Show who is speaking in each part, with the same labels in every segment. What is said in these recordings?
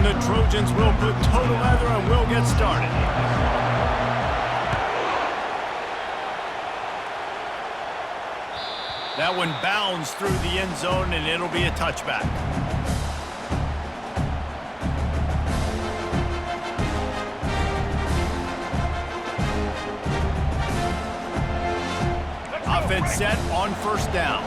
Speaker 1: And the Trojans will put total leather and will get started. That one bounds through the end zone, and it'll be a touchback. Offense set on first down.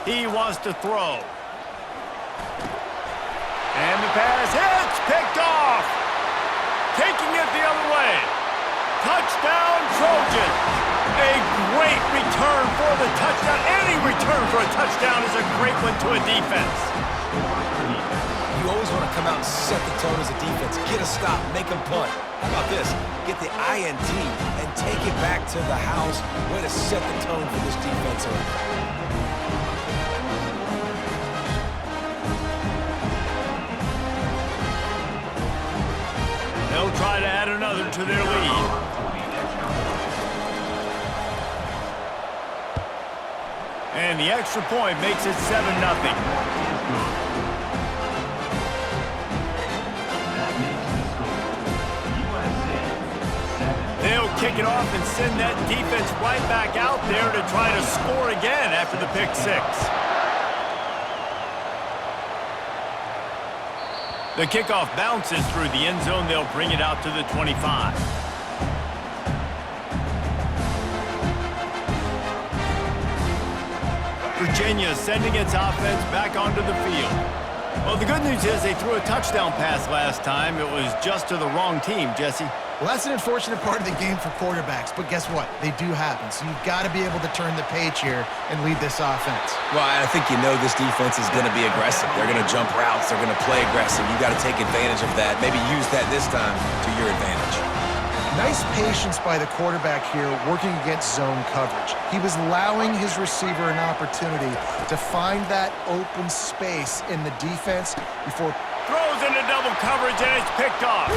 Speaker 1: He wants to throw. And the pass hits, picked off. Taking it the other way. Touchdown, Trojans. A great return for the touchdown. Any return for a touchdown is a great one to a defense.
Speaker 2: You always want to come out and set the tone as a defense. Get a stop, make them punt. How about this? Get the INT and take it back to the house. Way to set the tone for this defense.
Speaker 1: They'll try to add another to their lead. And the extra point makes it 7-0. They'll kick it off and send that defense right back out there to try to score again after the pick six. The kickoff bounces through the end zone. They'll bring it out to the 25. Virginia sending its offense back onto the field. Well, the good news is they threw a touchdown pass last time. It was just to the wrong team, Jesse.
Speaker 3: Well, that's an unfortunate part of the game for quarterbacks, but guess what? They do happen, so you've got to be able to turn the page here and lead this offense.
Speaker 2: Well, I think you know this defense is going to be aggressive. They're going to jump routes. They're going to play aggressive. You've got to take advantage of that. Maybe use that this time to your advantage.
Speaker 3: Nice patience by the quarterback here working against zone coverage. He was allowing his receiver an opportunity to find that open space in the defense before...
Speaker 1: Throws into double coverage, and it's picked off.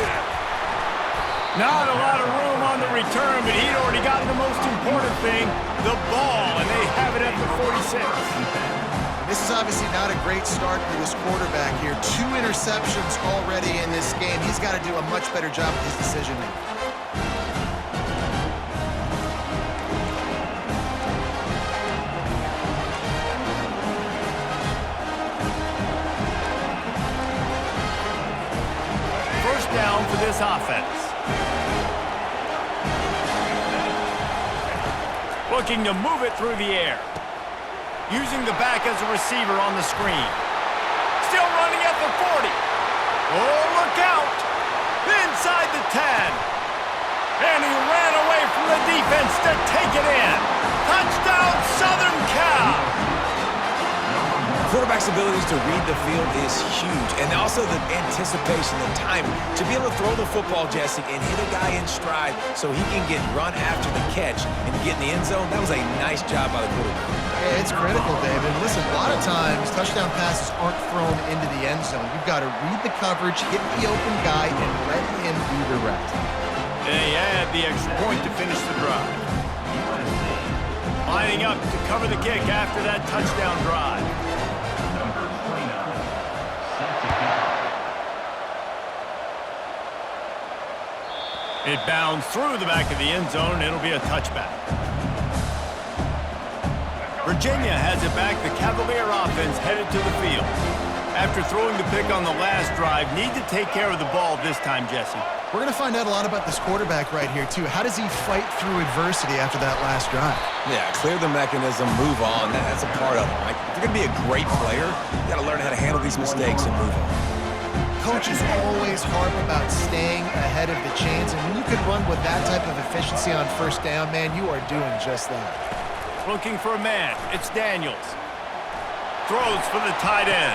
Speaker 1: Not a lot of room on the return, but he'd already gotten the most important thing, the ball, and they have it at the 46.
Speaker 3: This is obviously not a great start for this quarterback here. 2 interceptions already in this game. He's got to do a much better job with his decision-making.
Speaker 1: First down for this offense. Looking to move it through the air. Using the back as a receiver on the screen. Still running at the 40. Oh, look out. Inside the 10. And he ran away from the defense to take it in. Touchdown, Southern Cal.
Speaker 2: Quarterback's abilities to read the field is huge, and also the anticipation, the timing. To be able to throw the football, Jesse, and hit a guy in stride so he can get run after the catch and get in the end zone, that was a nice job by the quarterback.
Speaker 3: Yeah, it's critical, David. Listen, a lot of times touchdown passes aren't thrown into the end zone. You've got to read the coverage, hit the open guy, and let him do the rest.
Speaker 1: They add the extra point to finish the drive. Lining up to cover the kick after that touchdown drive. It bounds through the back of the end zone, and it'll be a touchback. Virginia has it back. The Cavalier offense headed to the field. After throwing the pick on the last drive, need to take care of the ball this time, Jesse.
Speaker 3: We're going to find out a lot about this quarterback right here, too. How does he fight through adversity after that last drive?
Speaker 2: Yeah, clear the mechanism, move on. That's a part of it, right? If you're going to be a great player, you got to learn how to handle these mistakes and move on.
Speaker 3: Coaches always harp about staying ahead of the chains, and when you can run with that type of efficiency on first down, man, you are doing just that.
Speaker 1: Looking for a man. It's Daniels. Throws for the tight end.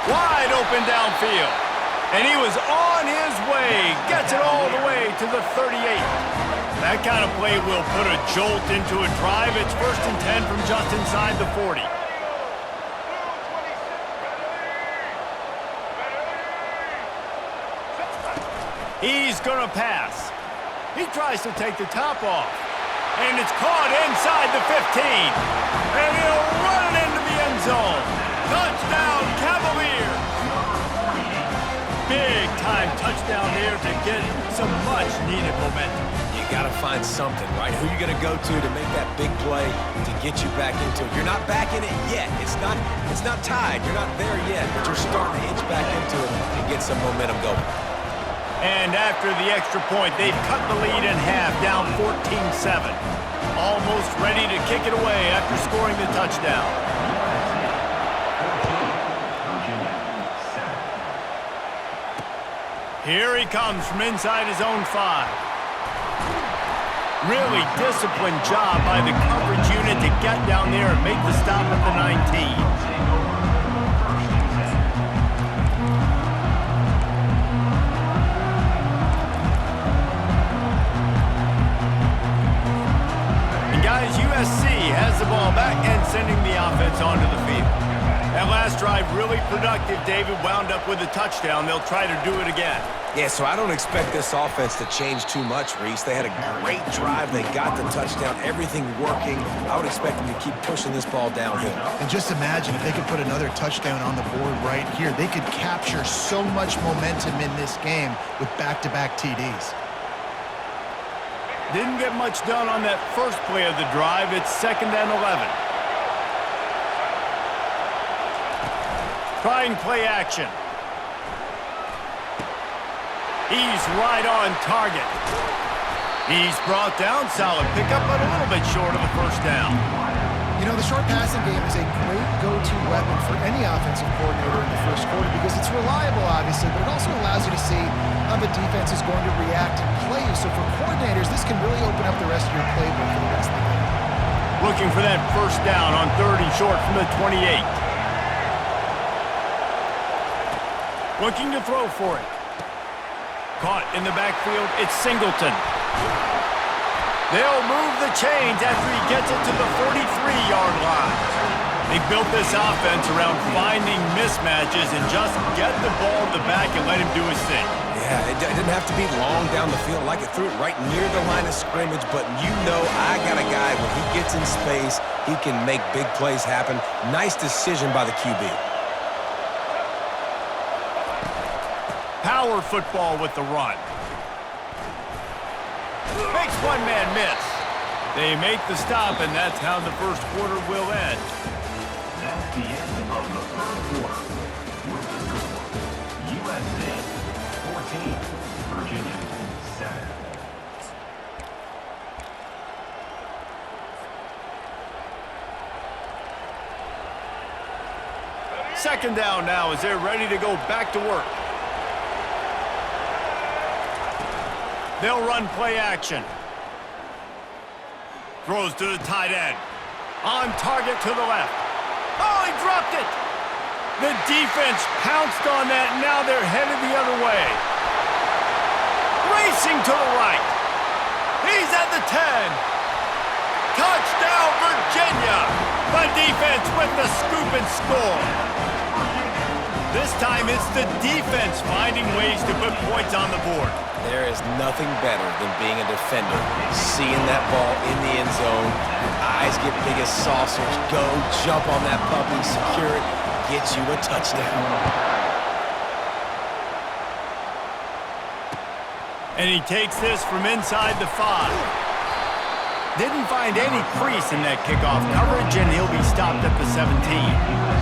Speaker 1: Wide open downfield. And he was on his way. Gets it all the way to the 38. That kind of play will put a jolt into a drive. It's 1st and 10 from just inside the 40. He's going to pass. He tries to take the top off. And it's caught inside the 15. And he'll run it into the end zone. Touchdown, Cavaliers! Big-time touchdown there to get some much-needed momentum.
Speaker 2: You got to find something, right? Who you going to go to make that big play to get you back into it? You're not back in it yet. It's not tied. You're not there yet, but you're starting to inch back into it and get some momentum going.
Speaker 1: And after the extra point, they've cut the lead in half, down 14-7. Almost ready to kick it away after scoring the touchdown. Here he comes from inside his own 5. Really disciplined job by the coverage unit to get down there and make the stop at the 19. Guys, USC has the ball back and sending the offense onto the field. That last drive really productive. David wound up with a touchdown. They'll try to do it again.
Speaker 2: Yeah, so I don't expect this offense to change too much, Reese. They had a great drive. They got the touchdown. Everything working. I would expect them to keep pushing this ball downhill.
Speaker 3: And just imagine if they could put another touchdown on the board right here. They could capture so much momentum in this game with back-to-back TDs.
Speaker 1: Didn't get much done on that first play of the drive. It's 2nd and 11. Trying play action. He's right on target. He's brought down. Solid pickup, but a little bit short of the first down.
Speaker 3: You know, the short passing game is a great go-to weapon for any offensive coordinator in the first quarter because it's reliable, obviously, but it also allows you to see how the defense is going to react and play. So for coordinators, this can really open up the rest of your playbook for the rest of the game.
Speaker 1: Looking for that first down on 3rd and short from the 28. Looking to throw for it. Caught in the backfield, it's Singleton. They'll move the chains after he gets it to the 43-yard line. They built this offense around finding mismatches and just get the ball to the back and let him do his thing.
Speaker 2: Yeah, it didn't have to be long down the field. Like it threw it right near the line of scrimmage, but you know I got a guy, when he gets in space, he can make big plays happen. Nice decision by the QB.
Speaker 1: Power football with the run. Makes one man miss. They make the stop, and that's how the first quarter will end.
Speaker 4: That's the end of the first quarter. With the score, USA 14, Virginia 7.
Speaker 1: Second down now as they're ready to go back to work. They'll run play action. Throws to the tight end. On target to the left. Oh, he dropped it! The defense pounced on that, and now they're headed the other way. Racing to the right. He's at the 10. Touchdown, Virginia! The defense with the scoop and score. This time it's the defense finding ways to put points on the board.
Speaker 2: There is nothing better than being a defender, seeing that ball in the end zone, your eyes get big as saucers, go jump on that puppy, secure it, get you a touchdown.
Speaker 1: And he takes this from inside the 5. Didn't find any crease in that kickoff coverage, and he'll be stopped at the 17.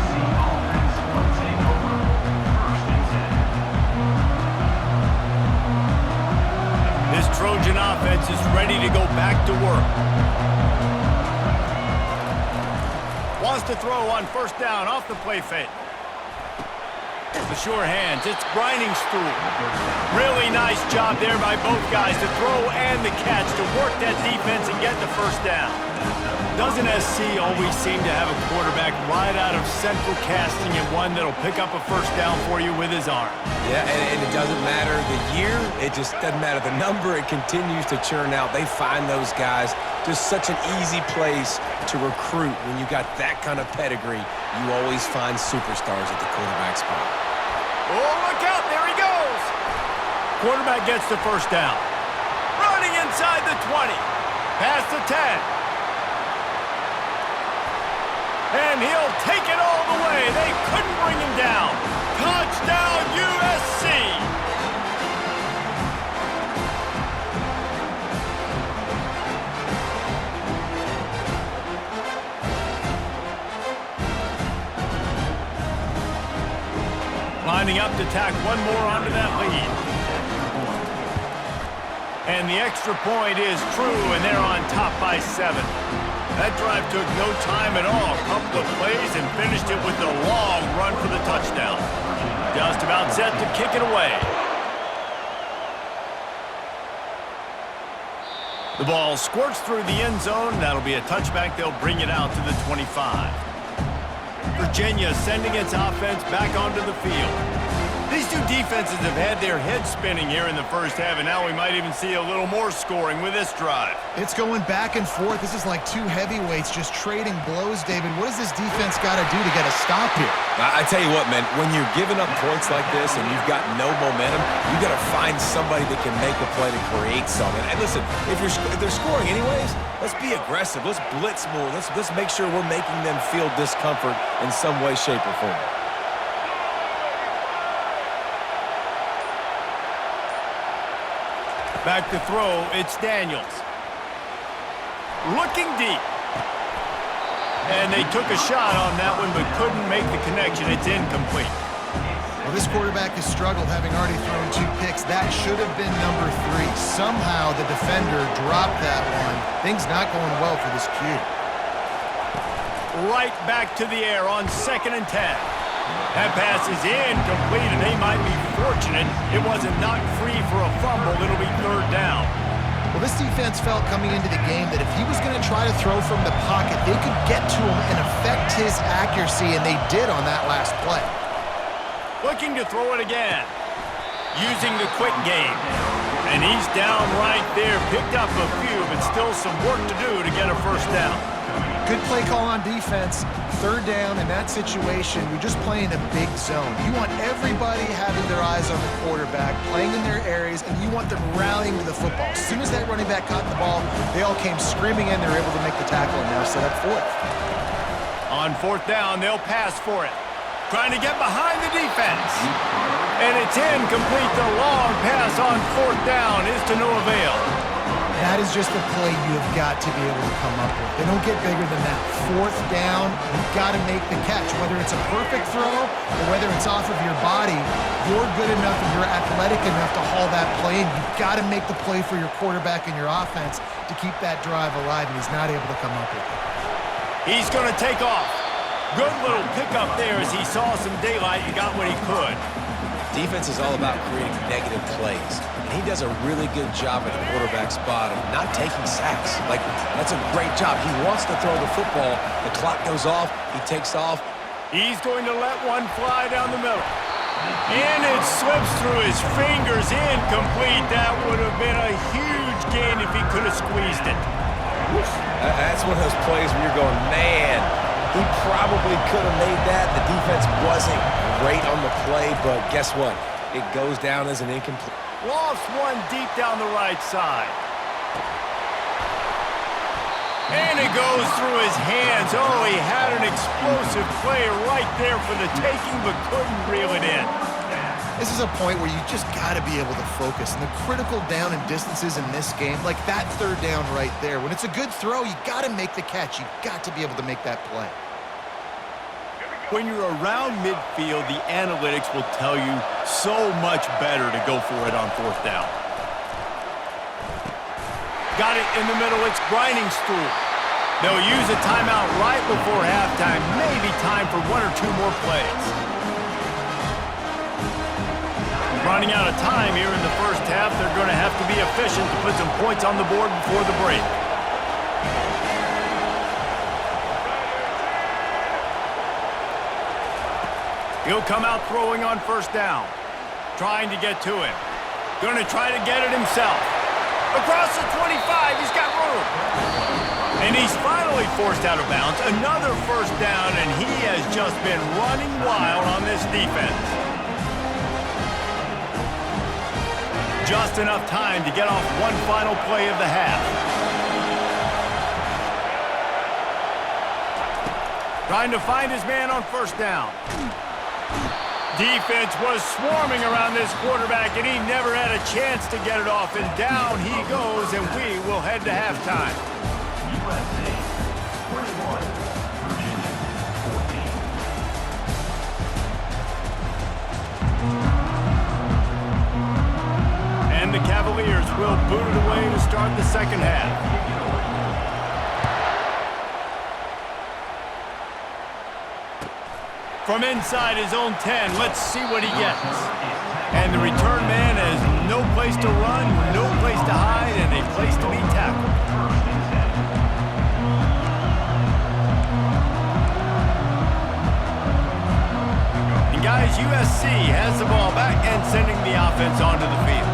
Speaker 1: This Trojan offense is ready to go back to work. Wants to throw on first down off the play fake. The sure hands, it's Grinding Stool. Really nice job there by both guys to throw and the catch to work that defense and get the first down. Doesn't SC always seem to have a quarterback right out of central casting and one that'll pick up a first down for you with his arm?
Speaker 2: Yeah, and it doesn't matter the year. It just doesn't matter the number. It continues to churn out. They find those guys. Just such an easy place to recruit. When you got that kind of pedigree, you always find superstars at the quarterback spot.
Speaker 1: Oh, look out. There he goes. Quarterback gets the first down. Running in inside the 20, past the 10. And he'll take it all the way. They couldn't bring him down. Touchdown, USC! Lining up to tack one more onto that lead. And the extra point is true, and they're on top by 7. That drive took no time at all. A couple of plays and finished it with a long run for the touchdown. Just about set to kick it away. The ball squirts through the end zone. That'll be a touchback. They'll bring it out to the 25. Virginia sending its offense back onto the field. These two defenses have had their heads spinning here in the first half, and now we might even see a little more scoring with this drive.
Speaker 3: It's going back and forth. This is like two heavyweights just trading blows, David. What does this defense got to do to get a stop here?
Speaker 2: I tell you what, man, when you're giving up points like this and you've got no momentum, you got to find somebody that can make a play to create something. And listen, if they're scoring anyways, let's be aggressive. Let's blitz more. Let's make sure we're making them feel discomfort in some way, shape, or form.
Speaker 1: Back to throw, it's Daniels. Looking deep. And they took a shot on that one, but couldn't make the connection. It's incomplete.
Speaker 3: Well, this quarterback has struggled, having already thrown 2 picks. That should have been number 3. Somehow the defender dropped that one. Things not going well for this Q.
Speaker 1: Right back to the air on 2nd and 10. That pass is incomplete, and they might be fortunate it wasn't knocked free for a fumble. It'll be 3rd down.
Speaker 3: Well, this defense felt coming into the game that if he was going to try to throw from the pocket, they could get to him and affect his accuracy, and they did on that last play.
Speaker 1: Looking to throw it again. Using the quick game. And he's down right there. Picked up a few, but still some work to do to get a 1st down.
Speaker 3: Good play call on defense. 3rd down in that situation, you're just playing a big zone. You want everybody having their eyes on the quarterback, playing in their areas, and you want them rallying to the football. As soon as that running back caught the ball, they all came screaming in. They were able to make the tackle and now set up 4th.
Speaker 1: On 4th down, they'll pass for it. Trying to get behind the defense. And it's incomplete. The long pass on 4th down is to no avail.
Speaker 3: That is just a play you have got to be able to come up with. They don't get bigger than that. 4th down, you've got to make the catch. Whether it's a perfect throw or whether it's off of your body, you're good enough and you're athletic enough to haul that play in. You've got to make the play for your quarterback and your offense to keep that drive alive, and he's not able to come up with it.
Speaker 1: He's going to take off. Good little pickup there as he saw some daylight and got what he could.
Speaker 2: Defense is all about creating negative plays. And he does a really good job at the quarterback spot of not taking sacks. Like, that's a great job. He wants to throw the football. The clock goes off. He takes off.
Speaker 1: He's going to let one fly down the middle. And it slips through his fingers. Incomplete. That would have been a huge gain if he could have squeezed it.
Speaker 2: That's one of those plays where you're going, man, he probably could have made that. The defense wasn't great on the play, but guess what? It goes down as an incomplete.
Speaker 1: Lost one deep down the right side. And it goes through his hands. Oh, he had an explosive play right there for the taking, but couldn't reel it in.
Speaker 3: This is a point where you just got to be able to focus. And the critical down and distances in this game, like that 3rd down right there, when it's a good throw, you got to make the catch. You got to be able to make that play.
Speaker 1: When you're around midfield, the analytics will tell you so much better to go for it on 4th down. Got it in the middle. It's grinding stool. They'll use a timeout right before halftime. Maybe time for 1 or 2 more plays. Running out of time here in the first half. They're going to have to be efficient to put some points on the board before the break. He'll come out throwing on 1st down. Trying to get to him. Going to try to get it himself. Across the 25, he's got room. And he's finally forced out of bounds. Another 1st down, and he has just been running wild on this defense. Just enough time to get off one final play of the half. Trying to find his man on first down. Defense was swarming around this quarterback, and he never had a chance to get it off. And down he goes, and we will head to halftime.
Speaker 4: USA 21, Virginia 14.
Speaker 1: And the Cavaliers will boot it away to start the second half. From inside his own 10, let's see what he gets. And the return man has no place to run, no place to hide, and a place to be tackled. And guys, USC has the ball back and sending the offense onto the field.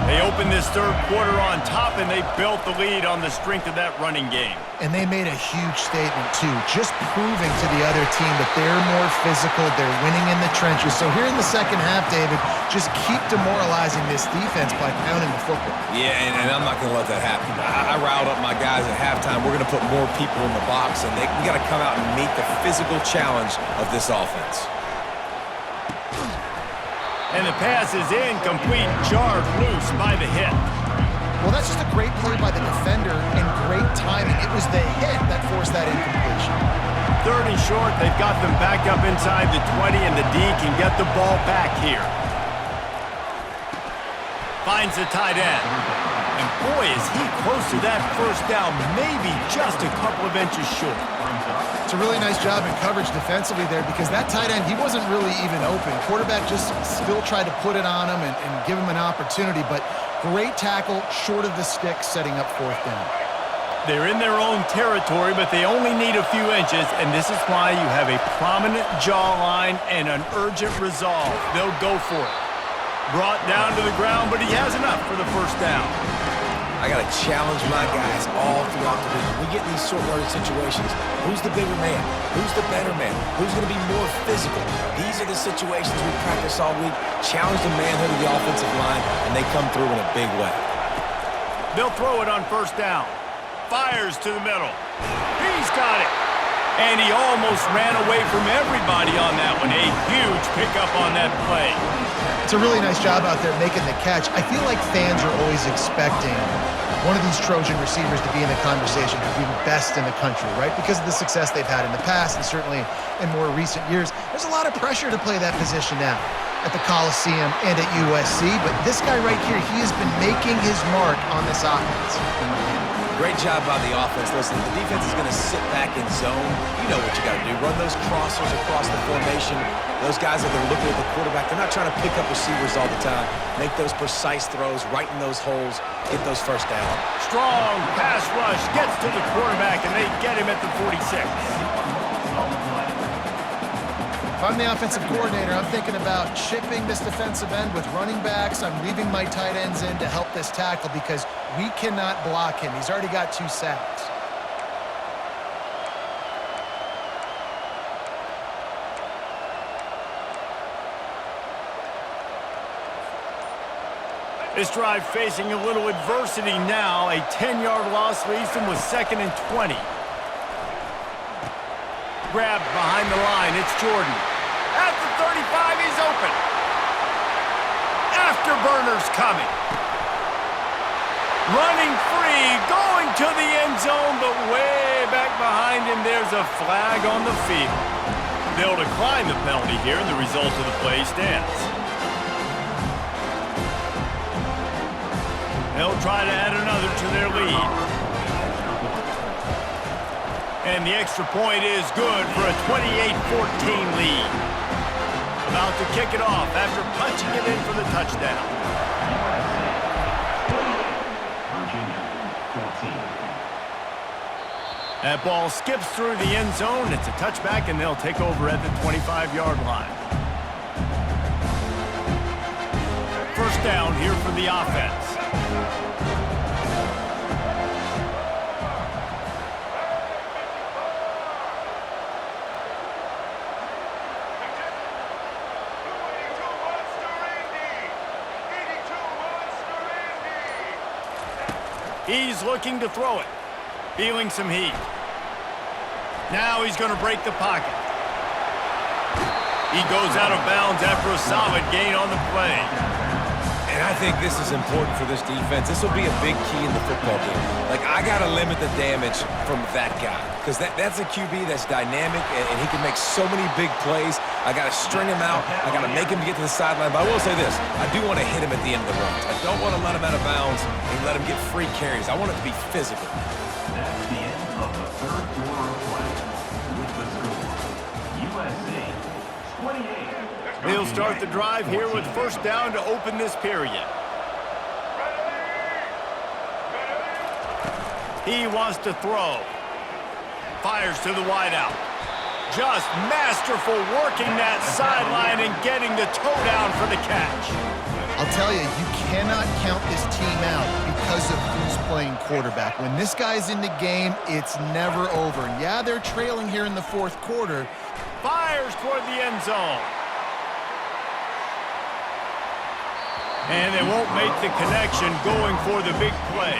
Speaker 1: They opened this third quarter on top, and they built the lead on the strength of that running game.
Speaker 3: And they made a huge statement, too, just proving to the other team that they're more physical, they're winning in the trenches. So here in the second half, David, just keep demoralizing this defense by pounding the football.
Speaker 2: Yeah, and I'm not going to let that happen. I riled up my guys at halftime. We're going to put more people in the box, and we got to come out and meet the physical challenge of this offense.
Speaker 1: And the pass is incomplete, jarred loose by the hit.
Speaker 3: Well, that's just a great play by the defender and great timing. It was the hit that forced that incompletion.
Speaker 1: Third and short, they've got them back up inside the 20, and the D can get the ball back here. Finds the tight end. And boy, is he close to that first down, maybe just a couple of inches short.
Speaker 3: It's a really nice job in coverage defensively there because that tight end, he wasn't really even open. Quarterback just still tried to put it on him and give him an opportunity, but great tackle short of the stick, setting up fourth down.
Speaker 1: They're in their own territory, but they only need a few inches, and this is why you have a prominent jawline and an urgent resolve. They'll go for it. Brought down to the ground, but he has enough for the first down.
Speaker 2: I got to challenge my guys all throughout the week. We get in these short-yardage situations. Who's the bigger man? Who's the better man? Who's going to be more physical? These are the situations we practice all week. Challenge the manhood of the offensive line, and they come through in a big way.
Speaker 1: They'll throw it on first down. Fires to the middle. He's got it. And he almost ran away from everybody on that one. A huge pickup on that play.
Speaker 3: It's a really nice job out there making the catch. I feel like fans are always expecting one of these Trojan receivers to be in the conversation to be the best in the country, right? Because of the success they've had in the past and certainly in more recent years. There's a lot of pressure to play that position now at the Coliseum and at USC, but this guy right here, he has been making his mark on this offense.
Speaker 2: Great job by the offense. Listen, the defense is going to sit back in zone. You know what you got to do. Run those crossers across the formation. Those guys that are looking at the quarterback, they're not trying to pick up receivers all the time. Make those precise throws, right in those holes, get those first down.
Speaker 1: Strong pass rush gets to the quarterback, and they get him at the 46.
Speaker 3: If I'm the offensive coordinator, I'm thinking about chipping this defensive end with running backs. I'm leaving my tight ends in to help this tackle because we cannot block him. He's already got 2 sacks.
Speaker 1: This drive facing a little adversity now. A 10-yard loss leaves them with 2nd and 20. Grabbed behind the line. It's Jordan. At the 35, he's open. Afterburner's coming. Running free, going to the end zone, but way back behind him, there's a flag on the field. They'll decline the penalty here, and the result of the play stands. They'll try to add another to their lead. And the extra point is good for a 28-14 lead. About to kick it off after punching it in for the touchdown.
Speaker 4: Virginia 14.
Speaker 1: That ball skips through the end zone. It's a touchback, and they'll take over at the 25-yard line. First down here for the offense. He's looking to throw it. Feeling some heat. Now he's going to break the pocket. He goes out of bounds after a solid gain on the play.
Speaker 2: And I think this is important for this defense. This will be a big key in the football game. Like, I got to limit the damage from that guy because that's a QB that's dynamic and he can make so many big plays. I got to string him out. I got to make him get to the sideline. But I will say this. I do want to hit him at the end of the runs. I don't want to let him out of bounds and let him get free carries. I want it to be physical.
Speaker 4: That's the end of the third quarter of play. With the score, USC 28.
Speaker 1: They'll start the drive here with first down to open this period. He wants to throw. Fires to the wideout. Just masterful working that sideline and getting the toe down for the catch.
Speaker 3: I'll tell you, you cannot count this team out because of who's playing quarterback. When this guy's in the game, it's never over. And yeah, they're trailing here in the fourth quarter.
Speaker 1: Fires toward the end zone. And they won't make the connection going for the big play.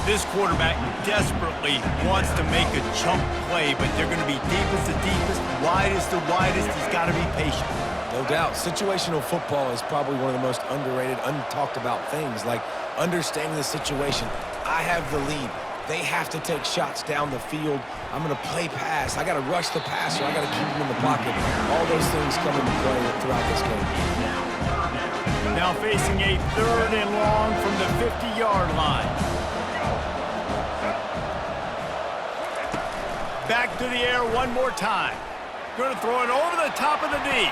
Speaker 1: This quarterback desperately wants to make a chunk play, but they're going to be deepest to deepest, widest to widest. He's got to be patient.
Speaker 2: No doubt. Situational football is probably one of the most underrated, untalked about things, like understanding the situation. I have the lead. They have to take shots down the field. I'm going to play pass. I got to rush the passer. I got to keep him in the pocket. All those things come into play throughout this game.
Speaker 1: Now facing a third and long from the 50-yard line. Back to the air one more time. Going to throw it over the top of the D.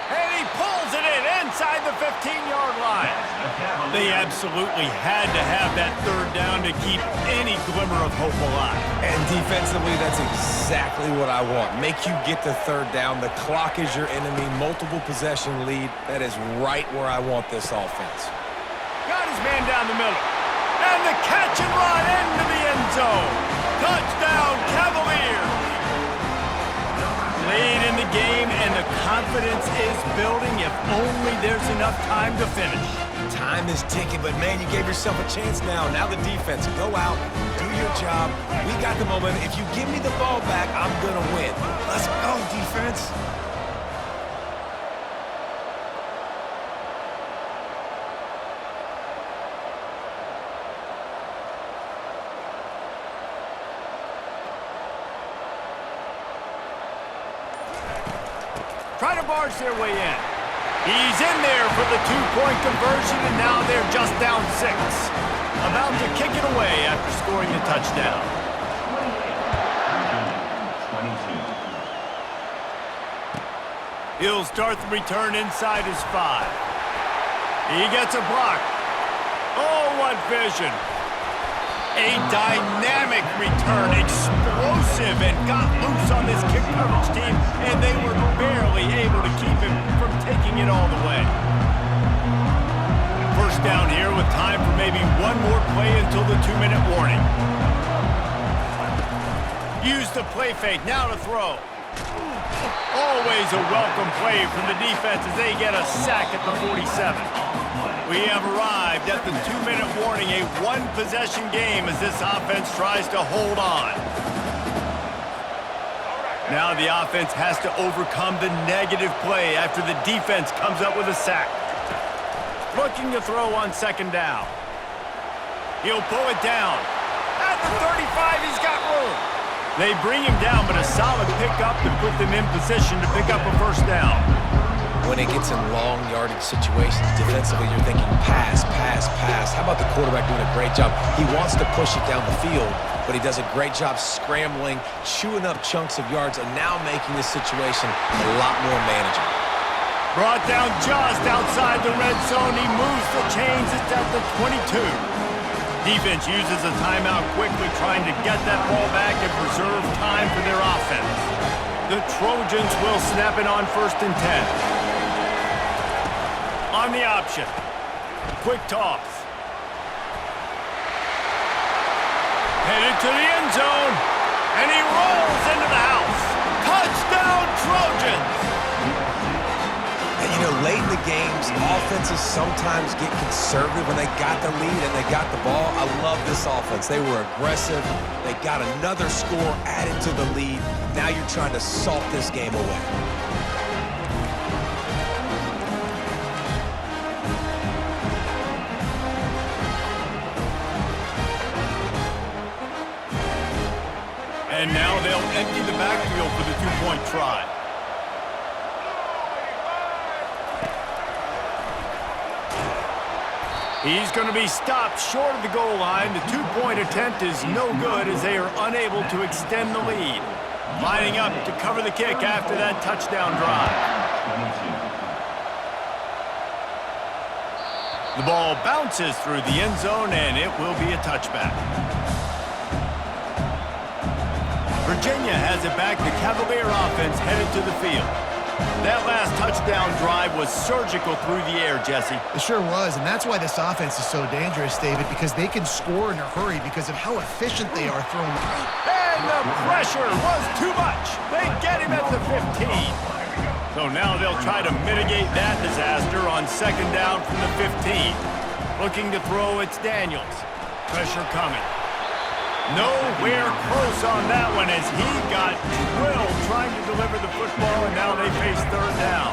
Speaker 1: And he pulls it in inside the 15-yard line. They absolutely had to have that third down to keep any glimmer of hope alive.
Speaker 2: And defensively, that's exactly what I want. Make you get the third down. The clock is your enemy. Multiple possession lead. That is right where I want this offense.
Speaker 1: Got his man down the middle. And the catch and run into the end zone. Touchdown, Cavaliers. Late in the game, and the confidence is building if only there's enough time to finish.
Speaker 2: Time is ticking, but man, you gave yourself a chance now. Now the defense, go out, do your job. We got the momentum. If you give me the ball back, I'm going to win. Let's go, defense.
Speaker 1: Try to barge their way in. He's in there for the two-point conversion, and now they're just down 6. About to kick it away after scoring the touchdown.
Speaker 4: 22.
Speaker 1: He'll start the return inside his 5. He gets a block. Oh, what vision. A dynamic return, explosive, and got loose on this kick coverage team, and they were barely able to keep him from taking it all the way. First down here with time for maybe one more play until the 2-minute warning. Use the play fake, now to throw. Always a welcome play from the defense as they get a sack at the 47. We have arrived at the 2-minute warning, a one-possession game as this offense tries to hold on. Now the offense has to overcome the negative play after the defense comes up with a sack. Looking to throw on second down. He'll pull it down. At the 35, he's got room. They bring him down, but a solid pickup to put them in position to pick up a first down.
Speaker 2: When it gets in long yardage situations, defensively, you're thinking pass, pass, pass. How about the quarterback doing a great job? He wants to push it down the field, but he does a great job scrambling, chewing up chunks of yards, and now making this situation a lot more manageable.
Speaker 1: Brought down just outside the red zone. He moves the chains. It's at the 22. Defense uses a timeout quickly, trying to get that ball back and preserve time for their offense. The Trojans will snap it on 1st and 10. On the option. Quick toss. Headed to the end zone. And he rolls into the house. Touchdown, Trojans!
Speaker 2: And You know, late in the games, offenses sometimes get conservative when they got the lead and they got the ball. I love this offense. They were aggressive. They got another score added to the lead. Now you're trying to salt this game away.
Speaker 1: And now they'll empty the backfield for the two-point try. He's going to be stopped short of the goal line. The two-point attempt is no good as they are unable to extend the lead. Lining up to cover the kick after that touchdown drive. The ball bounces through the end zone, and it will be a touchback. Virginia has it back. The Cavalier offense headed to the field. That last touchdown drive was surgical through the air, Jesse.
Speaker 3: It sure was, and that's why this offense is so dangerous, David, because they can score in a hurry because of how efficient they are throwing.
Speaker 1: And the pressure was too much. They get him at the 15. So now they'll try to mitigate that disaster on second down from the 15. Looking to throw, it's Daniels. Pressure coming. Nowhere close on that one as he got drilled trying to deliver the football, and now they face third down.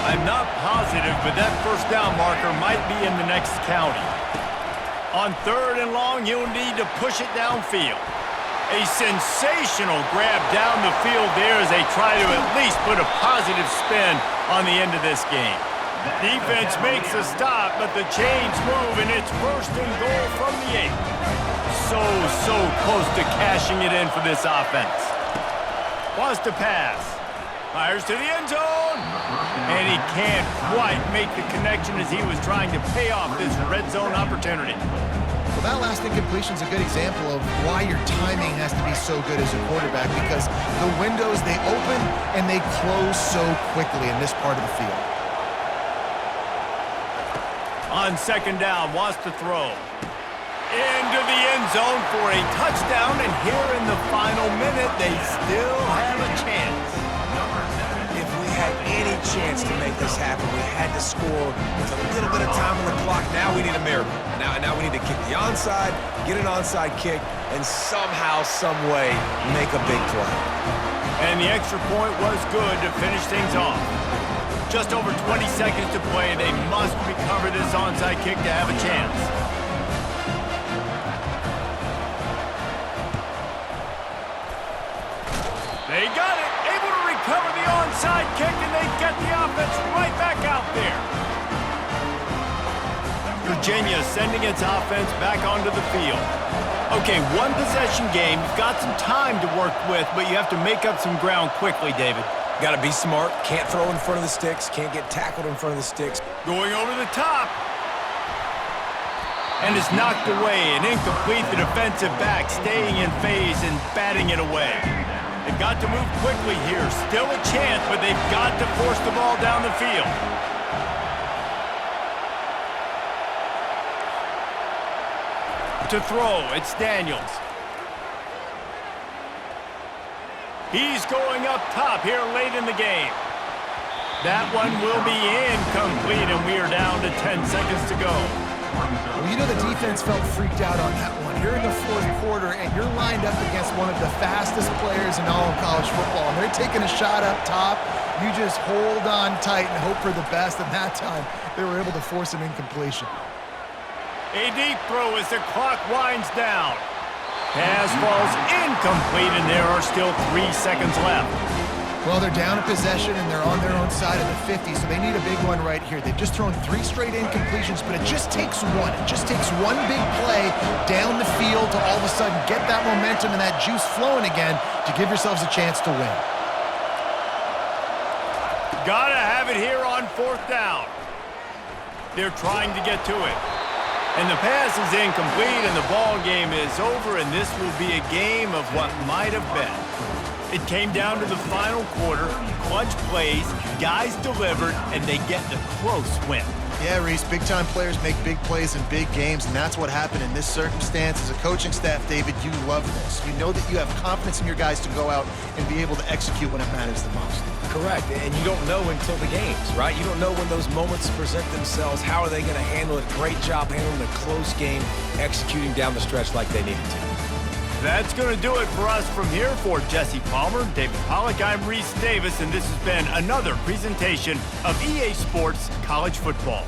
Speaker 1: I'm not positive, but that first down marker might be in the next county. On third and long, you'll need to push it downfield. A sensational grab down the field there as they try to at least put a positive spin on the end of this game. Defense makes a stop, but the chains move, and it's first and goal from the 8. So close to cashing it in for this offense. Wants to pass. Fires to the end zone. And he can't quite make the connection as he was trying to pay off this red zone opportunity.
Speaker 3: Well, that last incompletion is a good example of why your timing has to be so good as a quarterback, because the windows, they open and they close so quickly in this part of the field.
Speaker 1: On second down, wants to throw. Into the end zone for a touchdown, and here in the final minute, they still have a chance.
Speaker 2: If we had any chance to make this happen, we had to score with a little bit of time on the clock. Now we need a miracle. Now we need to kick the onside, get an onside kick, and somehow, some way, make a big play.
Speaker 1: And the extra point was good to finish things off. Just over 20 seconds to play. They must recover this onside kick to have a chance. They got it, able to recover the onside kick, and they get the offense right back out there. Virginia sending its offense back onto the field. Okay, one possession game. You've got some time to work with, but you have to make up some ground quickly, David.
Speaker 2: Got to be smart. Can't throw in front of the sticks. Can't get tackled in front of the sticks.
Speaker 1: Going over the top. And it's knocked away and incomplete. The defensive back staying in phase and batting it away. They've got to move quickly here. Still a chance, but they've got to force the ball down the field. To throw, it's Daniels. He's going up top here late in the game. That one will be incomplete, and we are down to 10 seconds to go.
Speaker 3: Well, you know the defense felt freaked out on that one. You're in the fourth quarter, and you're lined up against one of the fastest players in all of college football, and they're taking a shot up top. You just hold on tight and hope for the best, and that time they were able to force an incompletion.
Speaker 1: A deep throw as the clock winds down. Pass falls incomplete, and there are still 3 seconds left.
Speaker 3: Well, they're down a possession, and they're on their own side of the 50, so they need a big one right here. They've just thrown 3 straight incompletions, but it just takes one. It just takes one big play down the field to all of a sudden get that momentum and that juice flowing again to give yourselves a chance to win.
Speaker 1: Gotta have it here on fourth down. They're trying to get to it. And the pass is incomplete, and the ball game is over, and this will be a game of what might have been. It came down to the final quarter, clutch plays, guys delivered, and they get the close win.
Speaker 3: Yeah, Reese, big-time players make big plays in big games, and that's what happened in this circumstance. As a coaching staff, David, you love this. You know that you have confidence in your guys to go out and be able to execute when it matters the most.
Speaker 2: Correct, and you don't know until the games, right? You don't know when those moments present themselves. How are they going to handle it? Great job handling a close game, executing down the stretch like they needed to.
Speaker 1: That's going to do it for us from here. For Jesse Palmer, David Pollack, I'm Reese Davis, and this has been another presentation of EA Sports College Football.